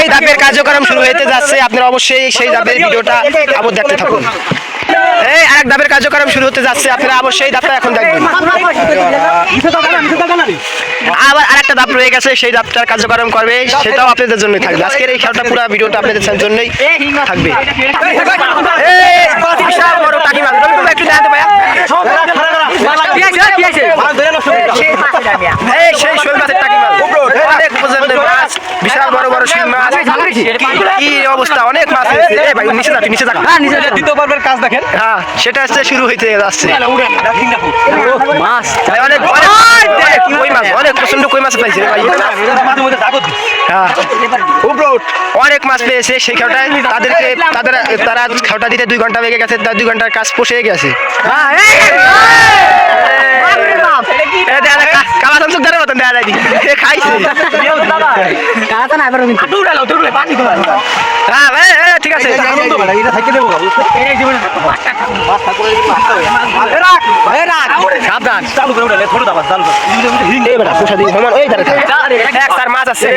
সেই ধাপের কার্যক্রম শুরু হতে যাচ্ছে, আপনারা অবশ্যই সেই ধাপের ভিডিওটা আবার দেখতে থাকুন। এই আরেক ধাপের কার্যক্রম শুরু হতে যাচ্ছে, আপনারা অবশ্যই ধাপটা এখন দেখবেন। আবার আরেকটা ধাপ রয়ে গেছে, সেই ধাপটার কার্যক্রম করবে, সেটাও আপনাদের জন্যই থাকবে। আজকের এই খেলাটা পুরো ভিডিওটা আপনাদের জন্যই থাকবে। বিশাল বড় টাকি মাছ, একটু দেখাতে ভাইয়া। এই সেই শোল মাছের টাকি মাছ, অনেক পছন্দের মাছ, বিশাল বড় বড় শিং মাছ। কি অবস্থা, অনেক মাছ হয়েছে। এই ভাই নিচে যাক, নিচে যাক। দ্বিতীয় পর্বের কাজ দেখেন। হ্যাঁ, সেটা হচ্ছে শুরু হইতে যাচ্ছে। মাছ অনেক কই মাছ, অনেক প্রচন্ড কই মাছ পাইছে ভাই। হ্যাঁ, অনেক মাছ পেয়েছে সেই খেলাটায়। তারা খেলাটা দিতে 2 ঘন্টা লেগে গেছে, 2 ঘন্টার কাজ পৌঁছে গেছে। ঠিক আছে, মাছ আছে।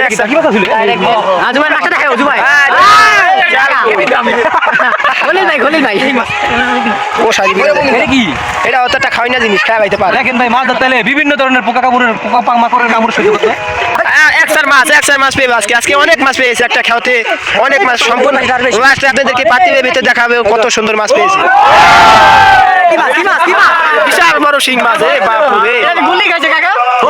এটা অতটা খাওয়াই না জিনিস, খাওয়াইতে পারে। দেখেন ভাই, মাছ ধরতে বিভিন্ন ধরনের পোকা মাকড়ের কামড় সহ্য করতে হয়। একসার মাছ পেয়ে আজকে অনেক মাছ পেয়েছে একটা খেতে, অনেক মাছ। সম্পূর্ণ মাছটা আপনাদেরকে পাতির ভিতরে দেখাবে কত সুন্দর মাছ পেয়েছে। বিশাল বড় শিং মাছ,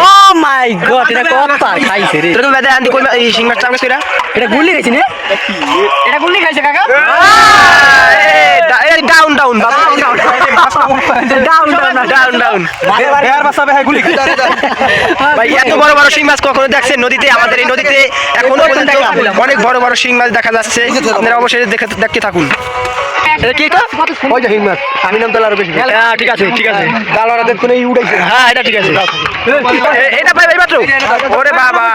ও মাই গড, এটা কত খাইছে রে। তোর বেদে আন্টি কই এই শিং মাছটা আমাকে কইরা এটা গুলি খাইছে নে, এটা গুলি খাইছে কাকা। ডাউন ডাউন বাবা, ডাউন বেয়ার বাসাবে হয় গুলি। ভাই এত বড় বড় শিং মাছ কখনো দেখছেন নদীতে? আমাদের এই নদীতে এখনো পর্যন্ত অনেক বড় বড় শিং মাছ দেখা যাচ্ছে, আপনারা অবশ্যই দেখতে থাকুন। এটা কি? ওই যে শিং মাছ, আমি নাম তো আরো বেশি। হ্যাঁ ঠিক আছে, ঠিক আছে, গালারা দেখুন এই উড়াইছে। হ্যাঁ এটা ঠিক আছে, এটা ভাই ভাই মাত্র। ওরে বাবা,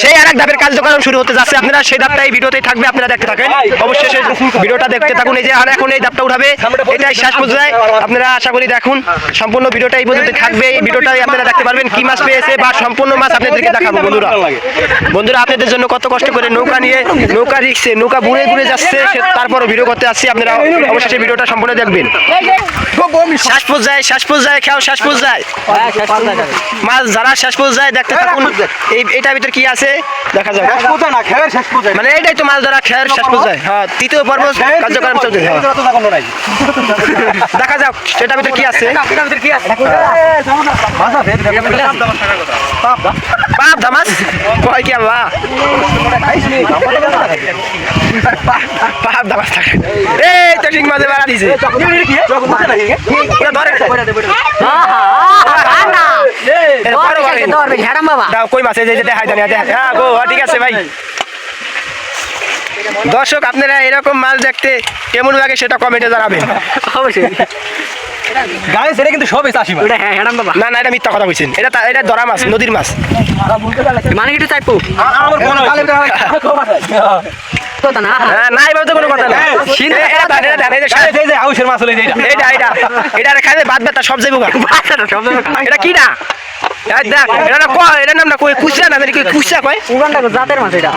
সেই আরেক ধাপের কার্যক্রম শুরু হতে যাচ্ছে, আপনারা সেই ধাপটা এই ভিডিওতেই থাকবে, আপনারা দেখতে থাকেন, অবশ্যই সেই ভিডিওটা দেখতে থাকুন। এই যে এখন এই ধাপটা উঠাবে, এটাই শেষ পর্যায়ে। আপনারা আশা করি দেখুন, সম্পূর্ণ ভিডিওটা এই পর্যন্ত থাকবে। এই ভিডিওটাই আপনারা দেখতে পারবেন কি মাছ পেয়েছে বা সম্পূর্ণ মাছ আপনাদেরকে দেখাবো। বন্ধুরা আপনাদের জন্য কত কষ্ট করে নৌকা নিয়ে, নৌকা রিক্সে, নৌকা ঘুরে ঘুরে যাচ্ছে, তারপরও ভিডিও করতে আসছি। আপনারা অবশ্যই ভিডিওটা সম্পূর্ণ দেখবেন। শেষ পর্যায়ে খেয়াল, শেষ পর্যায়ে মাছ যারা শেষ পর্যায়ে দেখতে থাকুন। এটার ভিতর কি আছে দেখা যাবে, মানে এইটাই তো মাছ ধরা খেয়ার শেষ পর্যায়ে। হ্যাঁ, তৃতীয় পর্ব কার্যক্রম চলছে। দেখা যাক সেটার ভিতর কি আছে। বাপ দামাস কয় কি আল্লাহ, বাপ দামাস থাকে। এই তো ঠিক মাঝে বাড়া দিছে, কই মাছ দেখাই জানি। হ্যাঁ গো, ঠিক আছে ভাই। দর্শক আপনারা এরকম মাছ দেখতে কেমন লাগে সেটা কমেন্টে জানাবেন অবশ্যই। গাইস এটা কিন্তু সবই চাষি মাছ। না না, এটা মিথ্যা কথা বলছেন, এটা ধরা মাছ, নদীর মাছ। মানে কিছু চাইপো না, এবার তো কোনো কথা না। আউশের মাছ হলে এটা খাইলে বাদ ব্যথা সব যাইব। এটা কি না, এটার নাম না কই কুচরা না, কুচরা কয় জাতের মাছ। এটা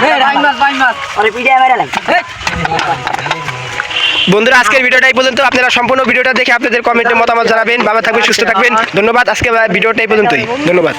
বন্ধুরা আজকের ভিডিওটা এই পর্যন্ত। আপনারা সম্পূর্ণ ভিডিওটা দেখে আপনাদের কমেন্টে মতামত জানাবেন। ভালো থাকবেন, সুস্থ থাকবেন, ধন্যবাদ। আজকে ভিডিওটা এই পর্যন্তই, ধন্যবাদ।